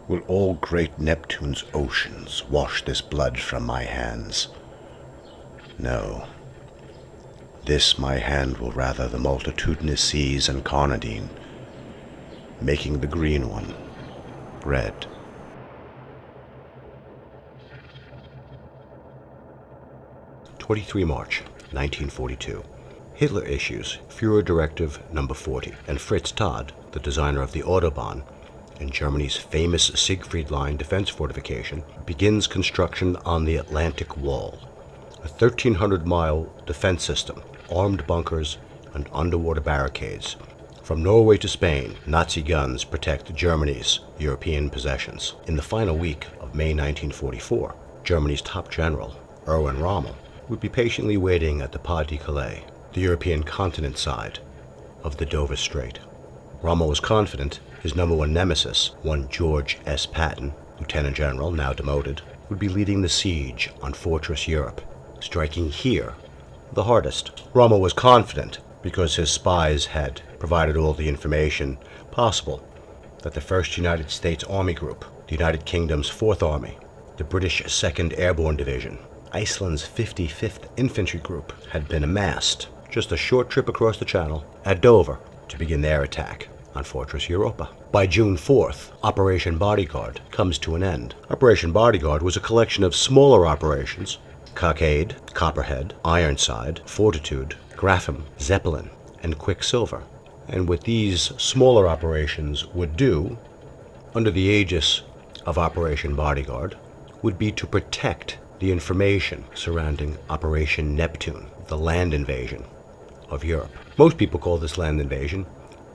Will all great Neptune's oceans wash this blood from my hands? No. This my hand will rather the multitudinous seas and Carnadine, making the green one red. March 1942. Hitler issues Führer Directive No. 40, and Fritz Todt, the designer of the Autobahn and Germany's famous Siegfried Line defense fortification, begins construction on the Atlantic Wall, a 1,300-mile defense system, armed bunkers, and underwater barricades. From Norway to Spain, Nazi guns protect Germany's European possessions. In the final week of May 1944, Germany's top general, Erwin Rommel, would be patiently waiting at the Pas de Calais, the European continent side of the Dover Strait. Rommel was confident his number one nemesis, one George S. Patton, lieutenant general, now demoted, would be leading the siege on Fortress Europe, striking here the hardest. Rommel was confident because his spies had provided all the information possible that the 1st United States Army Group, the United Kingdom's 4th Army, the British 2nd Airborne Division, Iceland's 55th Infantry Group had been amassed just a short trip across the Channel at Dover to begin their attack on Fortress Europa. By June 4th, Operation Bodyguard comes to an end. Operation Bodyguard was a collection of smaller operations: Cockade, Copperhead, Ironside, Fortitude, Graham, Zeppelin, and Quicksilver. And what these smaller operations would do, under the aegis of Operation Bodyguard, would be to protect the information surrounding Operation Neptune, the land invasion of Europe. Most people call this land invasion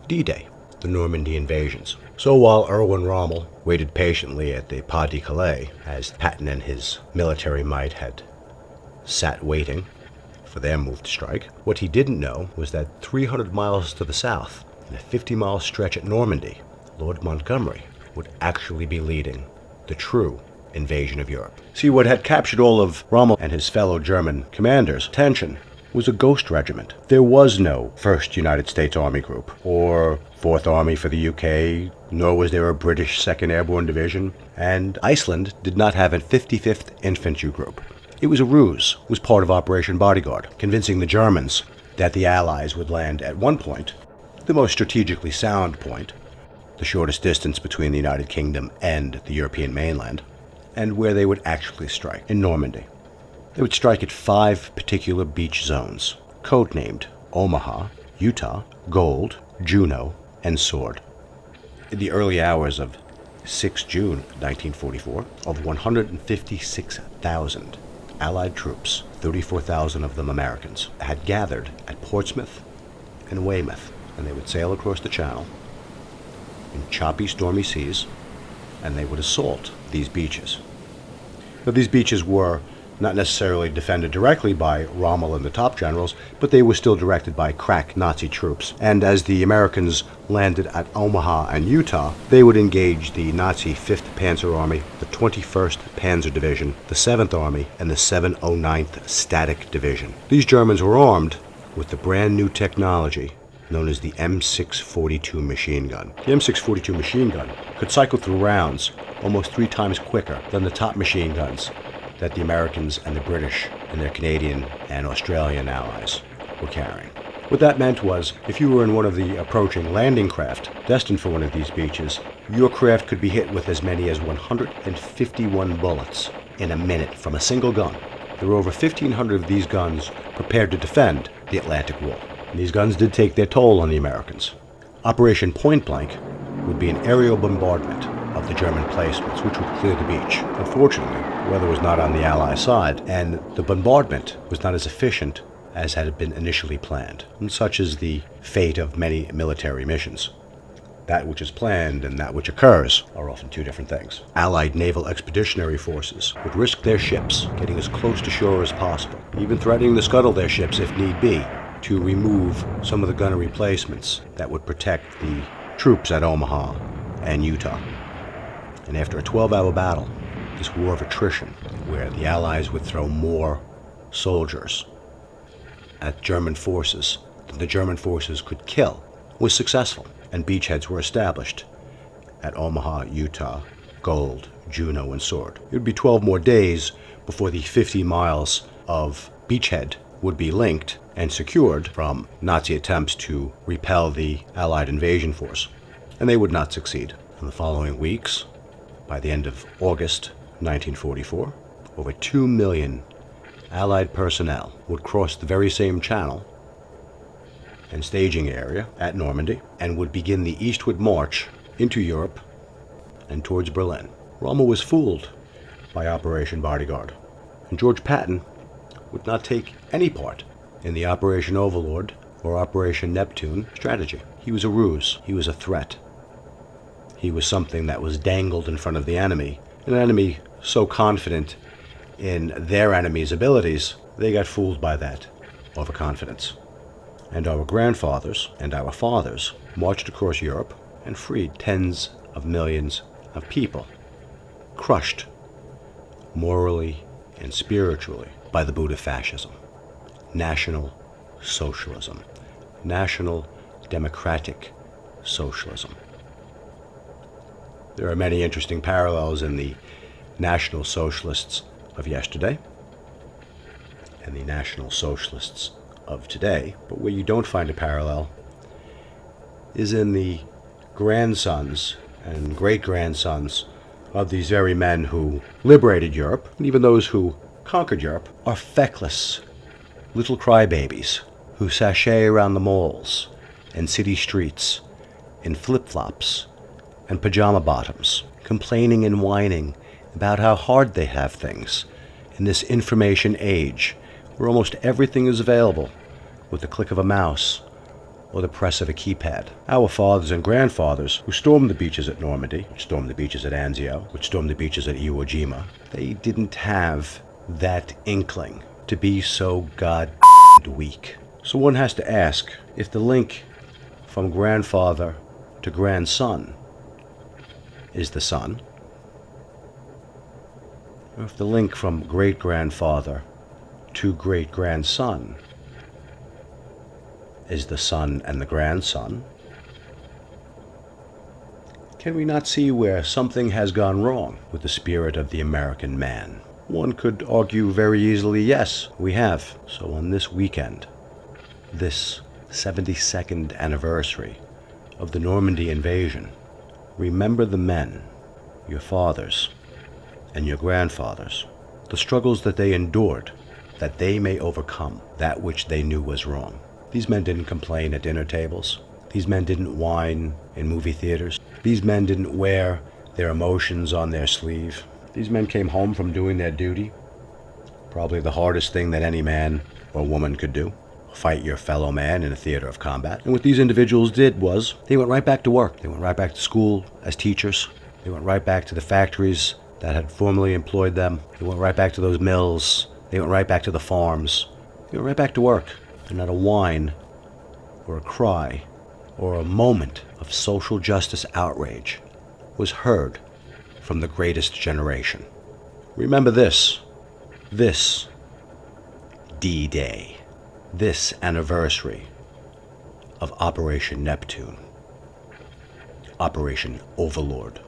D-Day, the Normandy invasions. So while Erwin Rommel waited patiently at the Pas de Calais, as Patton and his military might had sat waiting for their move to strike, what he didn't know was that 300 miles to the south, in a 50-mile stretch at Normandy, Lord Montgomery would actually be leading the true invasion of Europe. See, what had captured all of Rommel and his fellow German commanders' attention was a ghost regiment. There was no 1st United States Army Group, or 4th Army for the UK, nor was there a British 2nd Airborne Division, and Iceland did not have a 55th Infantry Group. It was a ruse. It was part of Operation Bodyguard, convincing the Germans that the Allies would land at one point, the most strategically sound point, the shortest distance between the United Kingdom and the European mainland, and where they would actually strike, in Normandy. They would strike at 5 particular beach zones, codenamed Omaha, Utah, Gold, Juno, and Sword. In the early hours of 6 June 1944, of 156,000 Allied troops, 34,000 of them Americans, had gathered at Portsmouth and Weymouth, and they would sail across the Channel in choppy, stormy seas, and they would assault these beaches. Now, these beaches were not necessarily defended directly by Rommel and the top generals, but they were still directed by crack Nazi troops. And as the Americans landed at Omaha and Utah, they would engage the Nazi 5th Panzer Army, the 21st Panzer Division, the 7th Army, and the 709th Static Division. These Germans were armed with the brand new technology known as the M642 machine gun. The M642 machine gun could cycle through rounds almost 3 times quicker than the top machine guns that the Americans and the British and their Canadian and Australian allies were carrying. What that meant was, if you were in one of the approaching landing craft destined for one of these beaches, your craft could be hit with as many as 151 bullets in a minute from a single gun. There were over 1,500 of these guns prepared to defend the Atlantic Wall. And these guns did take their toll on the Americans. Operation Point Blank would be an aerial bombardment of the German placements, which would clear the beach. Unfortunately, weather was not on the Allied side, and the bombardment was not as efficient as had been initially planned. And such is the fate of many military missions. That which is planned and that which occurs are often 2 different things. Allied naval expeditionary forces would risk their ships getting as close to shore as possible, even threatening to scuttle their ships if need be, to remove some of the gunnery placements that would protect the troops at Omaha and Utah. And after a 12-hour battle, this war of attrition, where the Allies would throw more soldiers at German forces than the German forces could kill, was successful, and beachheads were established at Omaha, Utah, gold, Juno, and sword. It would be 12 more days before the 50 miles of beachhead would be linked and secured from Nazi attempts to repel the Allied invasion force. And they would not succeed. In the following weeks, by the end of August 1944, over 2 million Allied personnel would cross the very same channel and staging area at Normandy and would begin the eastward march into Europe and towards Berlin. Rommel was fooled by Operation Bodyguard, and George Patton would not take any part in the Operation Overlord or Operation Neptune strategy. He was a ruse. He was a threat. He was something that was dangled in front of the enemy, an enemy so confident in their enemy's abilities, they got fooled by that overconfidence. And our grandfathers and our fathers marched across Europe and freed tens of millions of people, crushed morally and spiritually by the boot of fascism, National Socialism, National Democratic Socialism. There are many interesting parallels in the National Socialists of yesterday and the National Socialists of today, but where you don't find a parallel is in the grandsons and great-grandsons of these very men who liberated Europe, and even those who conquered Europe, are feckless little crybabies who sashay around the malls and city streets in flip-flops and pajama bottoms, complaining and whining about how hard they have things in this information age where almost everything is available with the click of a mouse or the press of a keypad. Our fathers and grandfathers who stormed the beaches at Normandy, which stormed the beaches at Anzio, which stormed the beaches at Iwo Jima, they didn't have that inkling to be so weak. So one has to ask if the link from grandfather to grandson is the son, or if the link from great-grandfather to great-grandson is the son and the grandson. Can we not see where something has gone wrong with the spirit of the American man? One could argue very easily, yes, we have. So on this weekend, this 72nd anniversary of the Normandy invasion, remember the men, your fathers and your grandfathers, the struggles that they endured, that they may overcome that which they knew was wrong. These men didn't complain at dinner tables. These men didn't whine in movie theaters. These men didn't wear their emotions on their sleeve. These men came home from doing their duty, probably the hardest thing that any man or woman could do, fight your fellow man in a theater of combat. And what these individuals did was they went right back to work. They went right back to school as teachers. They went right back to the factories that had formerly employed them. They went right back to those mills. They went right back to the farms. They went right back to work. And not a whine or a cry or a moment of social justice outrage was heard from the greatest generation. Remember this D-Day, this anniversary of Operation Neptune, Operation Overlord.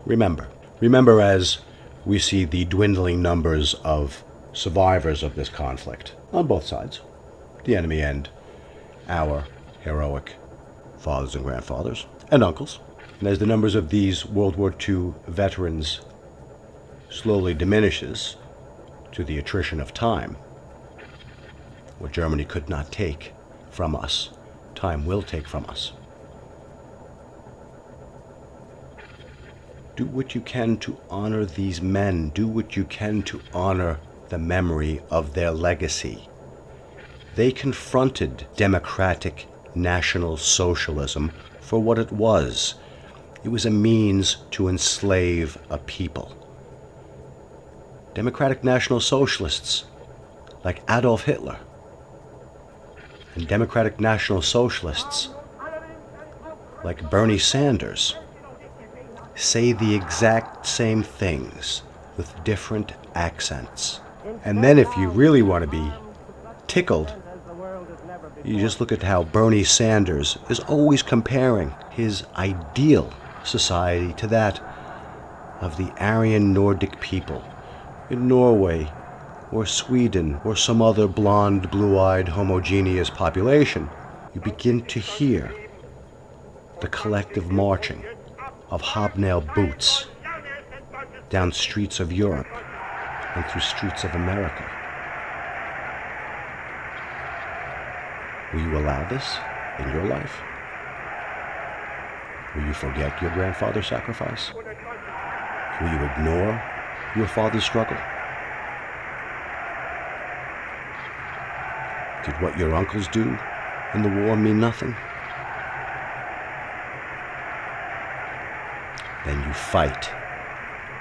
Remember as we see the dwindling numbers of survivors of this conflict on both sides, the enemy and our heroic fathers and grandfathers and uncles. And as the numbers of these World War II veterans slowly diminishes to the attrition of time, what Germany could not take from us, time will take from us. Do what you can to honor these men. Do what you can to honor the memory of their legacy. They confronted democratic National Socialism for what it was. It was a means to enslave a people. Democratic National Socialists like Adolf Hitler and Democratic National Socialists like Bernie Sanders say the exact same things with different accents. And then if you really want to be tickled, you just look at how Bernie Sanders is always comparing his ideal society to that of the Aryan Nordic people in Norway or Sweden or some other blonde, blue-eyed, homogeneous population, you begin to hear the collective marching of hobnail boots down streets of Europe and through streets of America. Will you allow this in your life? Will you forget your grandfather's sacrifice? Will you ignore your father's struggle? Did what your uncles do in the war mean nothing? Then you fight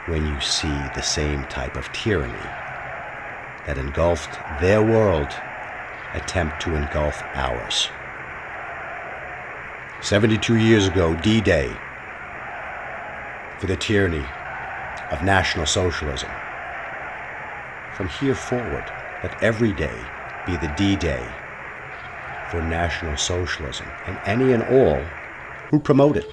when you see the same type of tyranny that engulfed their world attempt to engulf ours. 72 years ago, D-Day, for the tyranny of National Socialism. From here forward, let every day be the D-Day for National Socialism and any and all who promote it.